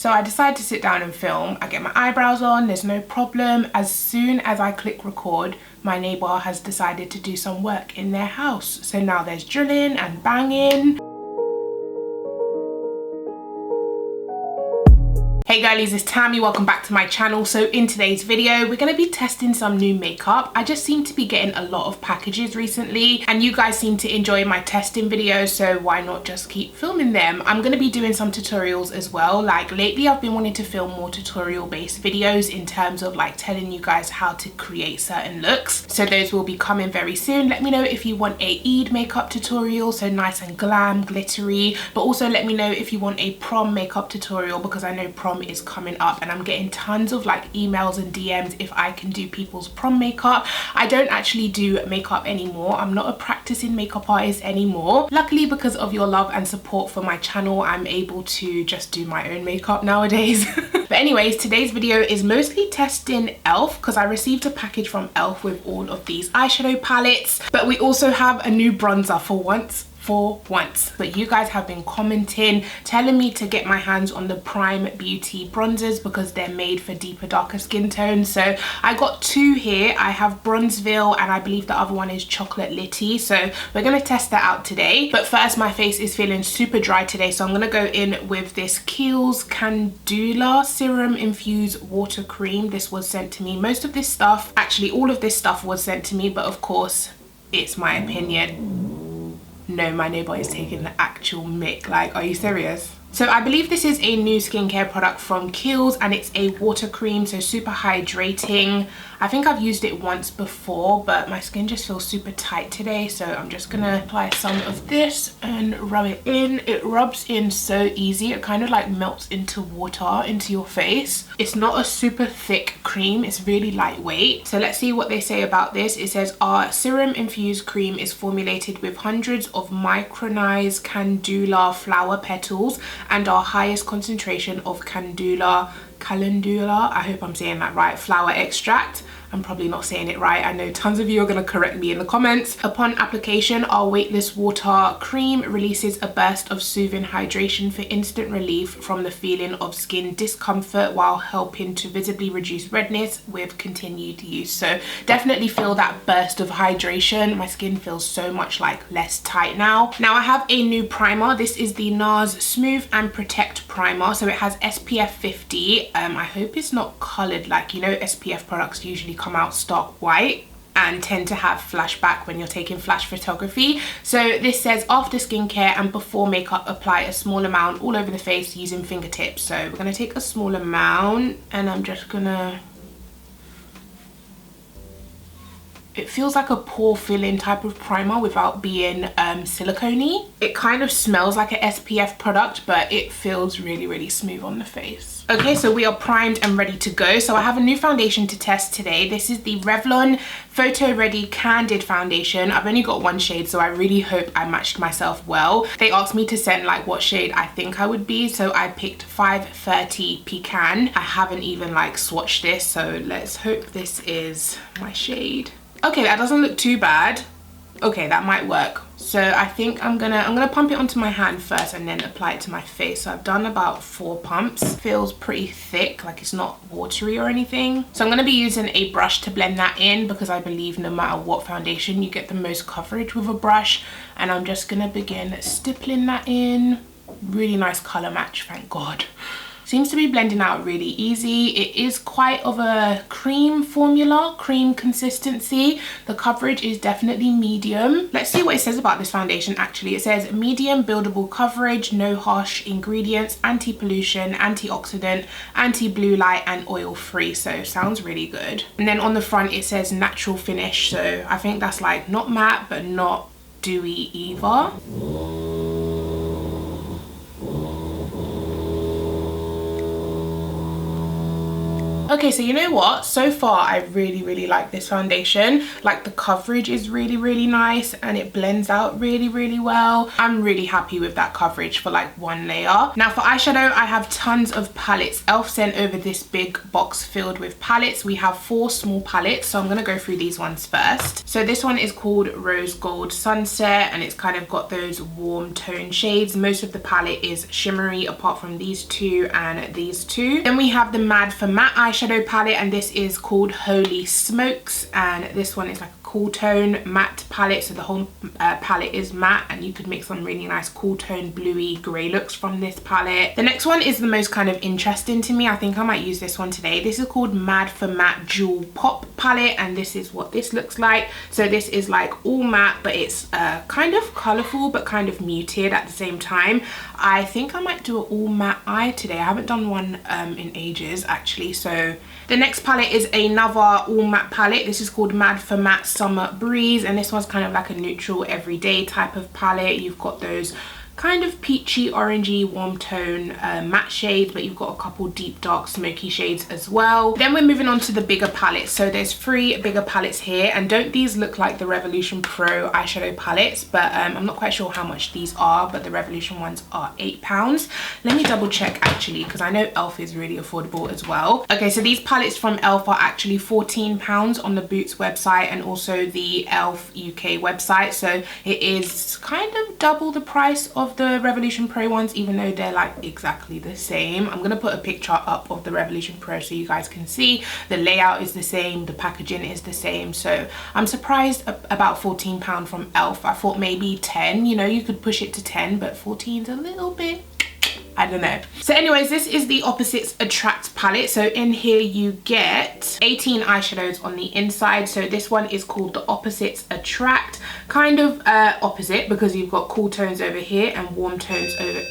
So I decided to sit down and film. I get my eyebrows on, there's no problem. As soon as I click record, my neighbour has decided to do some work in their house. So now there's drilling and banging. Hey girlies, it's Tammy, welcome back to my channel. So in today's video, we're gonna be testing some new makeup. I just seem to be getting a lot of packages recently and you guys seem to enjoy my testing videos, so why not just keep filming them? I'm gonna be doing some tutorials as well. Like lately I've been wanting to film more tutorial based videos in terms of like telling you guys how to create certain looks. So those will be coming very soon. Let me know if you want a Eid makeup tutorial, so nice and glam, glittery, but also let me know if you want a prom makeup tutorial because I know prom is coming up and I'm getting tons of like emails and DMs if I can do people's prom makeup. I don't actually do makeup anymore. I'm not a practicing makeup artist anymore. Luckily, because of your love and support for my channel, I'm able to just do my own makeup nowadays. But anyways, today's video is mostly testing e.l.f. because I received a package from e.l.f. with all of these eyeshadow palettes, but we also have a new bronzer for once. But you guys have been commenting telling me to get my hands on the Prime Beauty bronzers because they're made for deeper, darker skin tones. So I got two here. I have Bronzeville and I believe the other one is Chocolate Litty, so we're gonna test that out today. But first, my face is feeling super dry today, so I'm gonna go in with this Keihls Candula Serum Infused Water Cream. This was sent to me. Most of this stuff, actually all of this stuff was sent to me, but of course it's my opinion. No, my neighbour is taking the actual mic. Like, are you serious? So I believe this is a new skincare product from Keihls and it's a water cream, so super hydrating. I think I've used it once before, but my skin just feels super tight today, so I'm just gonna apply some of this and rub it in. It rubs in so easy. It kind of like melts into water into your face. It's not a super thick cream, it's really lightweight. So let's see what they say about this. It says our serum infused cream is formulated with hundreds of micronized calendula flower petals and our highest concentration of calendula, I hope I'm saying that right, flower extract. I'm probably not saying it right. I know tons of you are going to correct me in the comments. Upon application, our weightless water cream releases a burst of soothing hydration for instant relief from the feeling of skin discomfort while helping to visibly reduce redness with continued use. So definitely feel that burst of hydration. My skin feels so much like less tight now. Now I have a new primer. This is the Nars Smooth and Protect Primer. So it has SPF 50. I hope it's not colored, like, you know, SPF products usually come out stark white and tend to have flashback when you're taking flash photography. So this says after skincare and before makeup, apply a small amount all over the face using fingertips. So we're gonna take a small amount and I'm just gonna, it feels like a pore filling type of primer without being silicone-y. It kind of smells like an SPF product, but it feels really, really smooth on the face. Okay, so we are primed and ready to go. So I have a new foundation to test today. This is the Revlon Photo Ready Candid Foundation. I've only got one shade, so I really hope I matched myself well. They asked me to send like what shade I think I would be, so I picked 530 Pecan. I haven't even like swatched this, so let's hope this is my shade. Okay, that doesn't look too bad. Okay, that might work. So I think I'm gonna pump it onto my hand first and then apply it to my face. So I've done about 4 pumps. Feels pretty thick, like it's not watery or anything. So I'm gonna be using a brush to blend that in because I believe no matter what foundation, you get the most coverage with a brush. And I'm just gonna begin stippling that in. Really nice color match, thank God. Seems to be blending out really easy. It is quite of a cream formula, cream consistency. The coverage is definitely medium. Let's see what it says about this foundation actually. It says medium buildable coverage, no harsh ingredients, anti-pollution, antioxidant, anti-blue light and oil free. So sounds really good. And then on the front it says natural finish. So I think that's like not matte but not dewy either. Okay, so you know what? So far, I really like this foundation. Like, the coverage is really nice and it blends out really well. I'm really happy with that coverage for like one layer. Now for eyeshadow, I have tons of palettes. Elf sent over this big box filled with palettes. We have 4 small palettes, so I'm gonna go through these ones first. So this one is called Rose Gold Sunset, and it's kind of got those warm tone shades. Most of the palette is shimmery apart from these 2 and these 2. Then we have the Mad for Matte eyeshadow palette, and this is called Holy Smokes, and this one is like a cool tone matte palette. So the whole palette is matte, and you could make some really nice cool tone bluey grey looks from this palette. The next one is the most kind of interesting to me. I think I might use this one today. This is called Mad for Matte Jewel Pop palette, and this is what this looks like. So this is like all matte, but it's kind of colourful but kind of muted at the same time. I think I might do an all matte eye today. I haven't done one in ages actually. So the next palette is another all matte palette. This is called Mad for Matte Summer Breeze, and this one's kind of like a neutral everyday type of palette. You've got those kind of peachy orangey warm tone matte shades, but you've got a couple deep dark smoky shades as well. Then we're moving on to the bigger palettes. So there's 3 bigger palettes here, and don't these look like the Revolution Pro eyeshadow palettes? But I'm not quite sure how much these are, but the Revolution ones are £8. Let me double check actually, because I know Elf is really affordable as well. Okay, so these palettes from Elf are actually £14 on the Boots website and also the Elf UK website. So it is kind of double the price of the Revolution Pro ones, even though they're like exactly the same. I'm gonna put a picture up of the Revolution Pro so you guys can see. The layout is the same, the packaging is the same. So I'm surprised about £14 from Elf. I thought maybe 10, you know, you could push it to 10, but 14's a little bit, I don't know. So anyways, this is the Opposites Attract palette. So in here you get 18 eyeshadows on the inside. So this one is called the Opposites Attract. Kind of opposite, because you've got cool tones over here and warm tones over...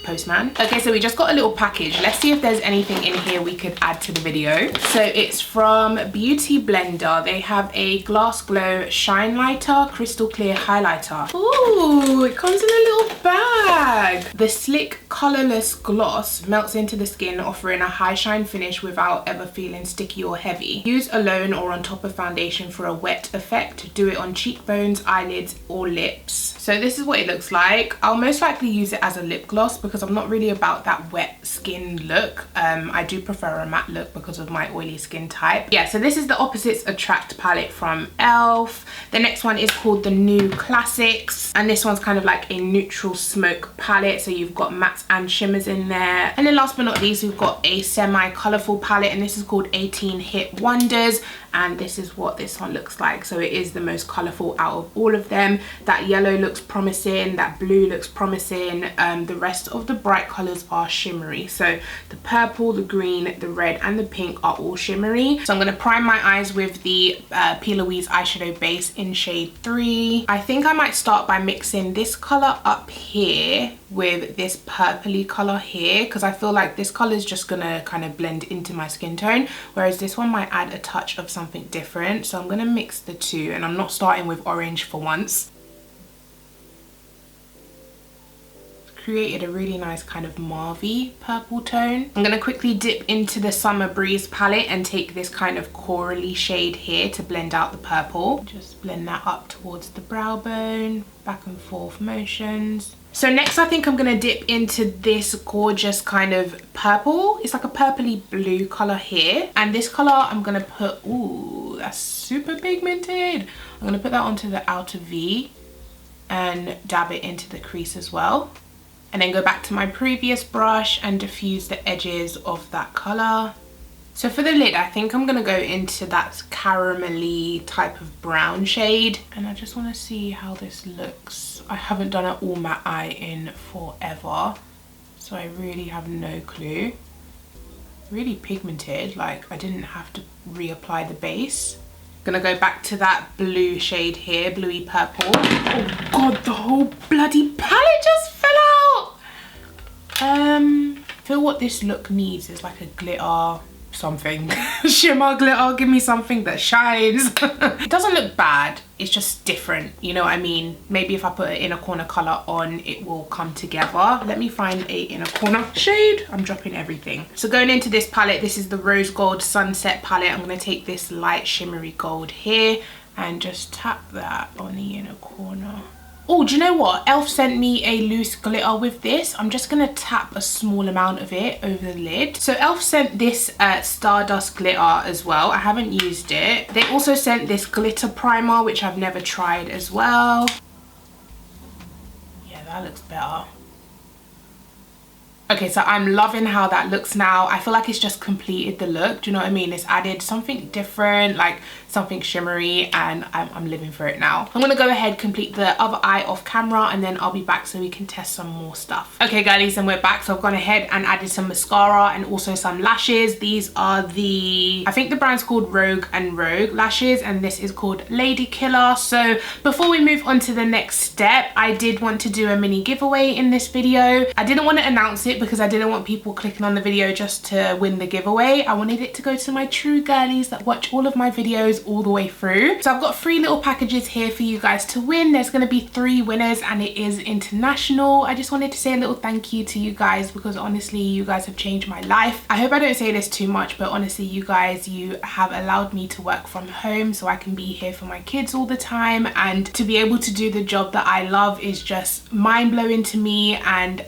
Postman. Okay, so we just got a little package. Let's see if there's anything in here we could add to the video. So it's from Beauty Blender. They have a Glass Glow Shine Lighter Crystal Clear Highlighter. Ooh, it comes in a little bag. The Slick Colorless Gloss melts into the skin, offering a high shine finish without ever feeling sticky or heavy. Use alone or on top of foundation for a wet effect. Do it on cheekbones, eyelids, or lips. So this is what it looks like. I'll most likely use it as a lip gloss because I'm not really about that wet skin look. I do prefer a matte look because of my oily skin type. Yeah, so this is the Opposites Attract palette from Elf. The next one is called the New Classics, and this one's kind of like a neutral smoke palette. So you've got mattes and shimmers in there. And then last but not least, we've got a semi-colourful palette, and this is called 18 Hit Wonders. And this is what this one looks like. So it is the most colourful out of all of them. That yellow looks promising, that blue looks promising. The rest of the bright colours are shimmery. So the purple, the green, the red and the pink are all shimmery. So I'm going to prime my eyes with the P. Louise eyeshadow base in shade 3. I think I might start by mixing this colour up here with this purpley colour here, because I feel like this colour is just gonna kind of blend into my skin tone, whereas this one might add a touch of something different. So I'm gonna mix the two, and I'm not starting with orange for once. Created a really nice kind of mauve-y purple tone. I'm gonna quickly dip into the Summer Breeze palette and take this kind of corally shade here to blend out the purple. Just blend that up towards the brow bone, back and forth motions. So next I think I'm gonna dip into this gorgeous kind of purple. It's like a purpley blue color here. And this color I'm gonna put, ooh, that's super pigmented. I'm gonna put that onto the outer V and dab it into the crease as well. And then go back to my previous brush and diffuse the edges of that color. So for the lid, I think I'm gonna go into that caramelly type of brown shade. And I just wanna see how this looks. I haven't done an all matte eye in forever, so I really have no clue. Really pigmented, like I didn't have to reapply the base. Gonna go back to that blue shade here, bluey purple. Oh God, the whole bloody palette just fell out. I feel what this look needs is like a glitter something. Shimmer glitter, give me something that shines. It doesn't look bad, it's just different, you know what I mean? Maybe if I put an inner corner color on, it will come together. Let me find a inner corner shade. I'm dropping everything. So going into this palette, this is the Rose Gold Sunset palette. I'm going to take this light shimmery gold here and just tap that on the inner corner. Oh, do you know what? Elf sent me a loose glitter with this. I'm just gonna tap a small amount of it over the lid. So Elf sent this stardust glitter as well. I haven't used it. They also sent this glitter primer, which I've never tried as well. Yeah, that looks better. Okay, so I'm loving how that looks now. I feel like it's just completed the look. Do you know what I mean? It's added something different, like something shimmery, and I'm living for it now. I'm gonna go ahead, complete the other eye off camera, and then I'll be back so we can test some more stuff. Okay girlies, and we're back. So I've gone ahead and added some mascara and also some lashes. These are the, I think the brand's called Rogue and Rogue lashes, and this is called Lady Killer. So before we move on to the next step, I did want to do a mini giveaway in this video. I didn't want to announce it because I didn't want people clicking on the video just to win the giveaway. I wanted it to go to my true girlies that watch all of my videos all the way through. So I've got 3 little packages here for you guys to win. There's going to be 3 winners and it is international. I just wanted to say a little thank you to you guys because honestly you guys have changed my life. I hope I don't say this too much, but honestly you guys, you have allowed me to work from home so I can be here for my kids all the time, and to be able to do the job that I love is just mind-blowing to me. And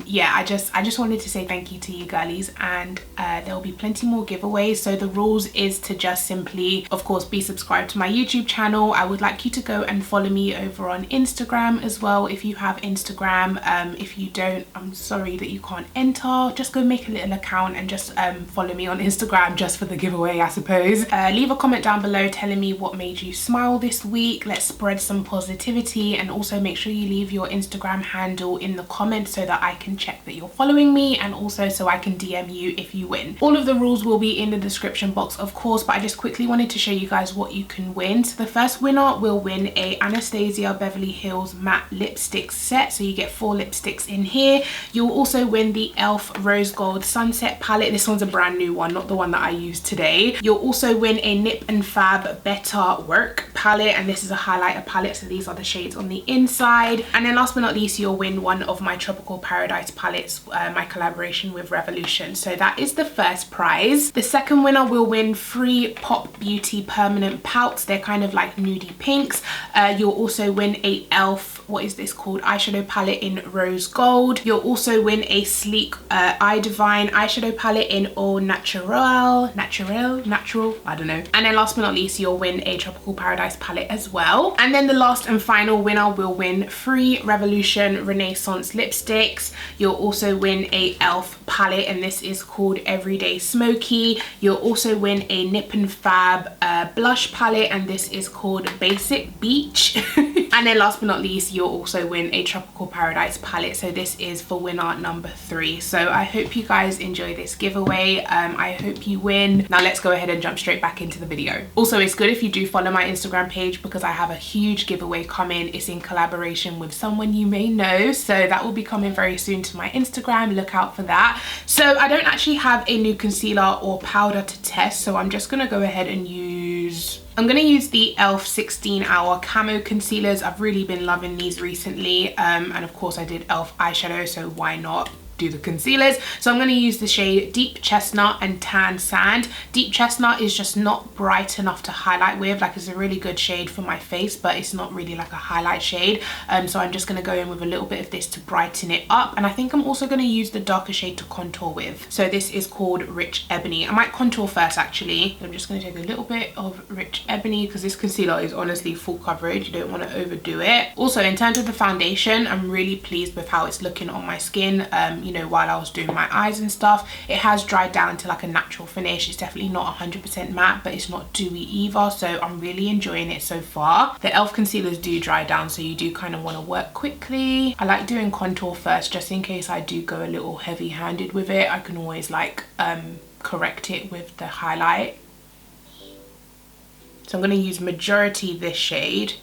yeah, I just wanted to say thank you to you girlies, and there'll be plenty more giveaways. So the rules is to just simply, of course, be subscribed to my YouTube channel. I would like you to go and follow me over on Instagram as well if you have Instagram. If you don't, I'm sorry that you can't enter. Just go make a little account and just follow me on Instagram just for the giveaway, I suppose. Leave a comment down below telling me what made you smile this week. Let's spread some positivity, and also make sure you leave your Instagram handle in the comments so that I can check that you're following me, and also so I can DM you if you win. All of the rules will be in the description box, of course, but I just quickly wanted to show you guys what you can win. So the first winner will win a Anastasia Beverly Hills matte lipstick set. So you get 4 lipsticks in here. You'll also win the Elf Rose Gold Sunset palette. This one's a brand new one, not the one that I used today. You'll also win a Nip and Fab Better Work palette, and this is a highlighter palette, so these are the shades on the inside. And then last but not least, you'll win one of my Tropical Paradise palettes, my collaboration with Revolution. So that is the first prize. The second winner will win 3 Pop Beauty permanent pouts. They're kind of like nudie pinks. You'll also win a Elf, what is this called, eyeshadow palette in rose gold. You'll also win a sleek Eye Divine eyeshadow palette in Au Natural, I don't know. And then last but not least, you'll win a Tropical Paradise palette as well. And then the last and final winner will win 3 Revolution Renaissance lipsticks. You'll also win a Elf palette, and this is called Everyday Smoky. You'll also win a Nip and Fab blush palette, and this is called Basic Beach. And then last but not least, you'll also win a Tropical Paradise palette. So this is for winner number 3. So I hope you guys enjoy this giveaway. I hope you win. Now let's go ahead and jump straight back into the video. Also, it's good if you do follow my Instagram page because I have a huge giveaway coming. It's in collaboration with someone you may know, so that will be coming very soon to my Instagram. Look out for that. So I don't actually have a new concealer or powder to test, so I'm just gonna go ahead and I'm gonna use the Elf 16-hour camo concealers. I've really been loving these recently, and of course I did Elf eyeshadow, so why not do the concealers. So I'm going to use the shade Deep Chestnut and Tan Sand. Deep Chestnut is just not bright enough to highlight with. Like, it's a really good shade for my face, but it's not really like a highlight shade. So I'm just going to go in with a little bit of this to brighten it up. And I think I'm also going to use the darker shade to contour with. So this is called Rich Ebony. I might contour first actually. I'm just going to take a little bit of Rich Ebony because this concealer is honestly full coverage. You don't want to overdo it. Also, in terms of the foundation, I'm really pleased with how it's looking on my skin. You know, while I was doing my eyes and stuff, it has dried down to like a natural finish. It's definitely not 100% matte, but it's not dewy either, so I'm really enjoying it so far. The Elf concealers do dry down, so you do kind of want to work quickly. I like doing contour first just in case I do go a little heavy-handed with it. I can always like correct it with the highlight. So I'm going to use majority this shade.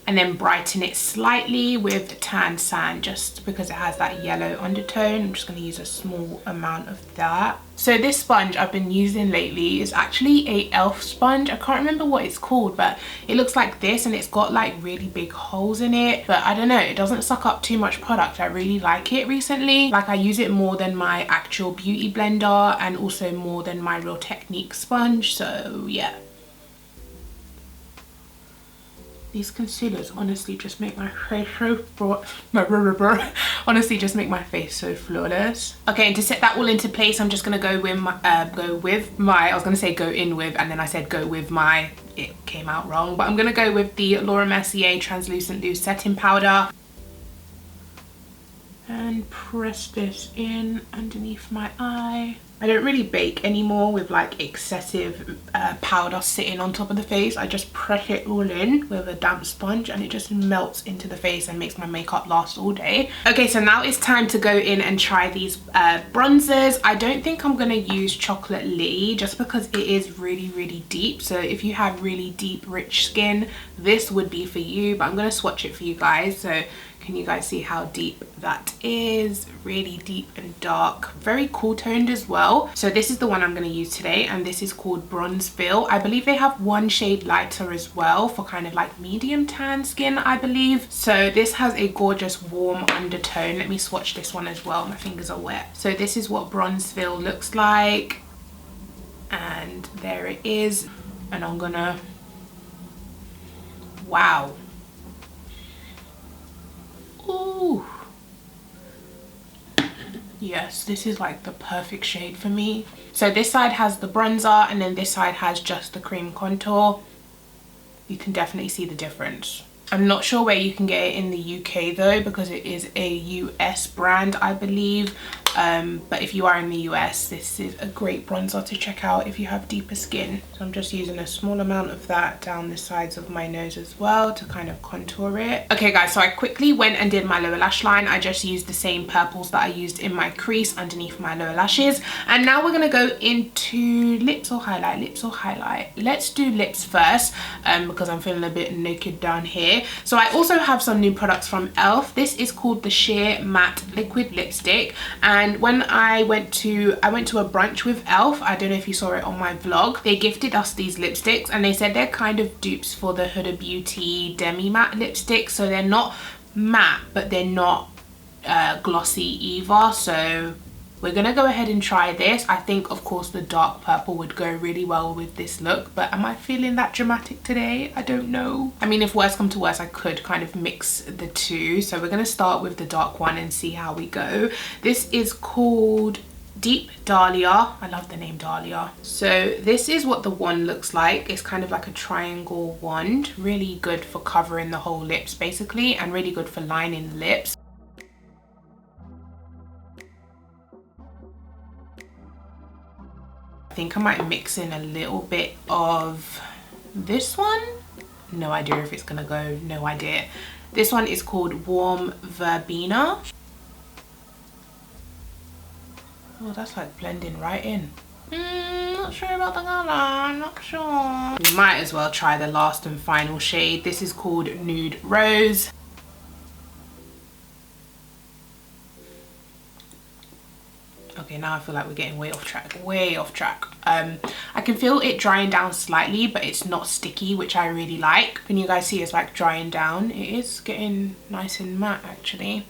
and then brighten it slightly with tan sand just because it has that yellow undertone. I'm just going to use a small amount of that. So this sponge I've been using lately is actually a elf sponge. I can't remember what it's called, but it looks like this and it's got like really big holes in it. But I don't know, it doesn't suck up too much product. I really like it recently. Like I use it more than my actual beauty blender and also more than my Real Technique sponge. So yeah. These concealers honestly just make my face so honestly just make my face so flawless. Okay, and to set that all into place, I'm just gonna go with my I was gonna say go in with, and then I said go with my, it came out wrong, but I'm gonna go with the Laura Mercier Translucent Loose Setting Powder and press this in underneath my eye. I don't really bake anymore with like excessive powder sitting on top of the face. I just press it all in with a damp sponge and it just melts into the face and makes my makeup last all day. Okay, so now it's time to go in and try these bronzers. I don't think I'm gonna use Chocolate Litty just because it is really deep. So if you have really deep, rich skin, this would be for you, but I'm gonna swatch it for you guys. So can you guys see how deep that is? Really deep and dark, very cool toned as well. So this is the one I'm going to use today, and this is called Bronzeville. I believe they have one shade lighter as well for kind of like medium tan skin, I believe. So this has a gorgeous warm undertone. Let me swatch this one as well, my fingers are wet. So this is what Bronzeville looks like, and there it is. And I'm gonna, wow. Ooh, yes, this is like the perfect shade for me. So this side has the bronzer and then this side has just the cream contour. You can definitely see the difference. I'm not sure where you can get it in the UK though, because it is a US brand, I believe. But if you are in the US, this is a great bronzer to check out if you have deeper skin. So I'm just using a small amount of that down the sides of my nose as well to kind of contour it. Okay guys, so I quickly went and did my lower lash line. I just used the same purples that I used in my crease underneath my lower lashes. And now we're gonna go into lips or highlight, lips or highlight. Let's do lips first, because I'm feeling a bit naked down here. So I also have some new products from e.l.f. This is called the Sheer Matte Liquid Lipstick, and when I went to a brunch with e.l.f., I don't know if you saw it on my vlog, they gifted us these lipsticks and they said they're kind of dupes for the Huda Beauty Demi Matte lipstick. So they're not matte, but they're not glossy either. So we're gonna go ahead and try this. I think of course the dark purple would go really well with this look, but am I feeling that dramatic today? I don't know. I mean, if worse come to worse, I could kind of mix the two. So we're gonna start with the dark one and see how we go. This is called Deep Dahlia. I love the name Dahlia. So this is what the wand looks like. It's kind of like a triangle wand, really good for covering the whole lips basically, and really good for lining the lips. I think I might mix in a little bit of this one. No idea if it's gonna go, no idea. This one is called Warm Verbena. Oh, that's like blending right in. Not sure about the color, not sure. We might as well try the last and final shade. This is called Nude Rose. Okay, now I feel like we're getting way off track, way off track. I can feel it drying down slightly, but it's not sticky, which I really like. Can you guys see it's like drying down? It is getting nice and matte actually.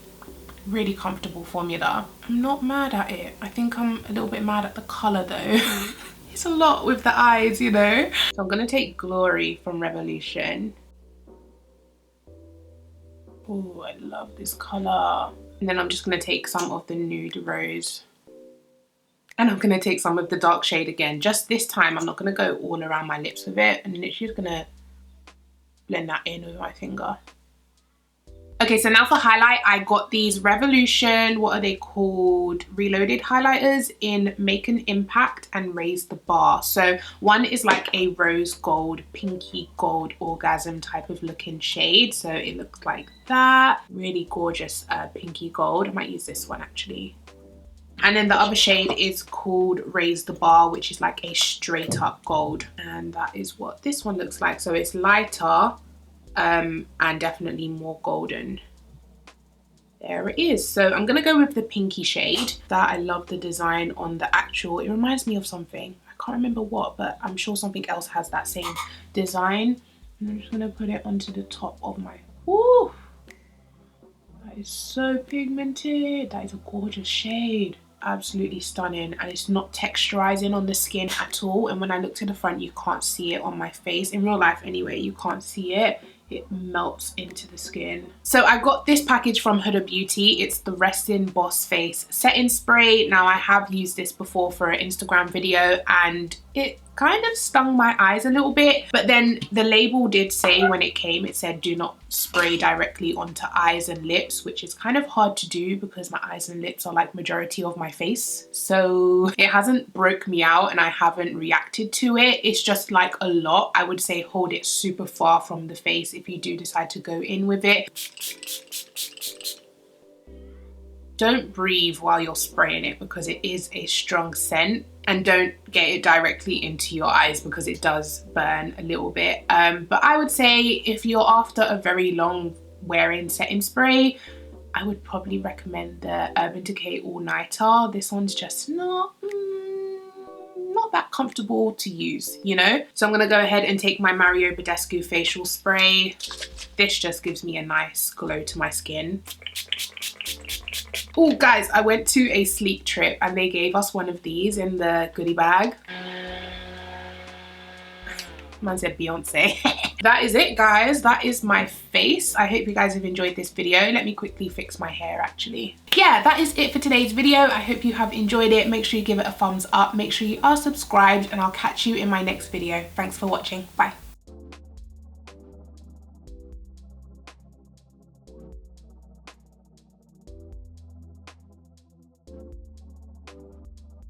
Really comfortable formula. I'm not mad at it. I think I'm a little bit mad at the color though. It's a lot with the eyes, you know? So I'm gonna take Glory from Revolution. Oh, I love this color. And then I'm just gonna take some of the Nude Rose. And I'm gonna take some of the dark shade again. Just this time, I'm not gonna go all around my lips with it. And literally just gonna blend that in with my finger. Okay, so now for highlight, I got these Revolution, what are they called? Reloaded highlighters in Make an Impact and Raise the Bar. So one is like a rose gold, pinky gold orgasm type of looking shade. So it looks like that. Really gorgeous pinky gold. I might use this one actually. And then the other shade is called Raise the Bar, which is like a straight up gold. And that is what this one looks like. So it's lighter, and definitely more golden. There it is. So I'm gonna go with the pinky shade. That I love the design on the actual, it reminds me of something. I can't remember what, but I'm sure something else has that same design. And I'm just gonna put it onto the top of my, woo! That is so pigmented. That is a gorgeous shade. Absolutely stunning, and it's not texturizing on the skin at all. And when I look to the front, you can't see it on my face. In real life anyway, you can't see it. It melts into the skin. So I got this package from Huda Beauty. It's the Resting Boss Face Setting Spray. Now I have used this before for an Instagram video and it kind of stung my eyes a little bit, but then the label did say when it came, it said do not spray directly onto eyes and lips, which is kind of hard to do because my eyes and lips are like majority of my face. So it hasn't broke me out and I haven't reacted to it. It's just like a lot. I would say hold it super far from the face if you do decide to go in with it. Don't breathe while you're spraying it because it is a strong scent, and don't get it directly into your eyes because it does burn a little bit. But I would say if you're after a very long wearing setting spray, I would probably recommend the Urban Decay All Nighter. This one's just not that comfortable to use, you know? So I'm gonna go ahead and take my Mario Badescu facial spray. This just gives me a nice glow to my skin. Oh guys, I went to a sleep trip and they gave us one of these in the goodie bag. Man said Beyonce. That is it guys, that is my face. I hope you guys have enjoyed this video. Let me quickly fix my hair actually. Yeah, that is it for today's video. I hope you have enjoyed it. Make sure you give it a thumbs up. Make sure you are subscribed and I'll catch you in my next video. Thanks for watching. Bye.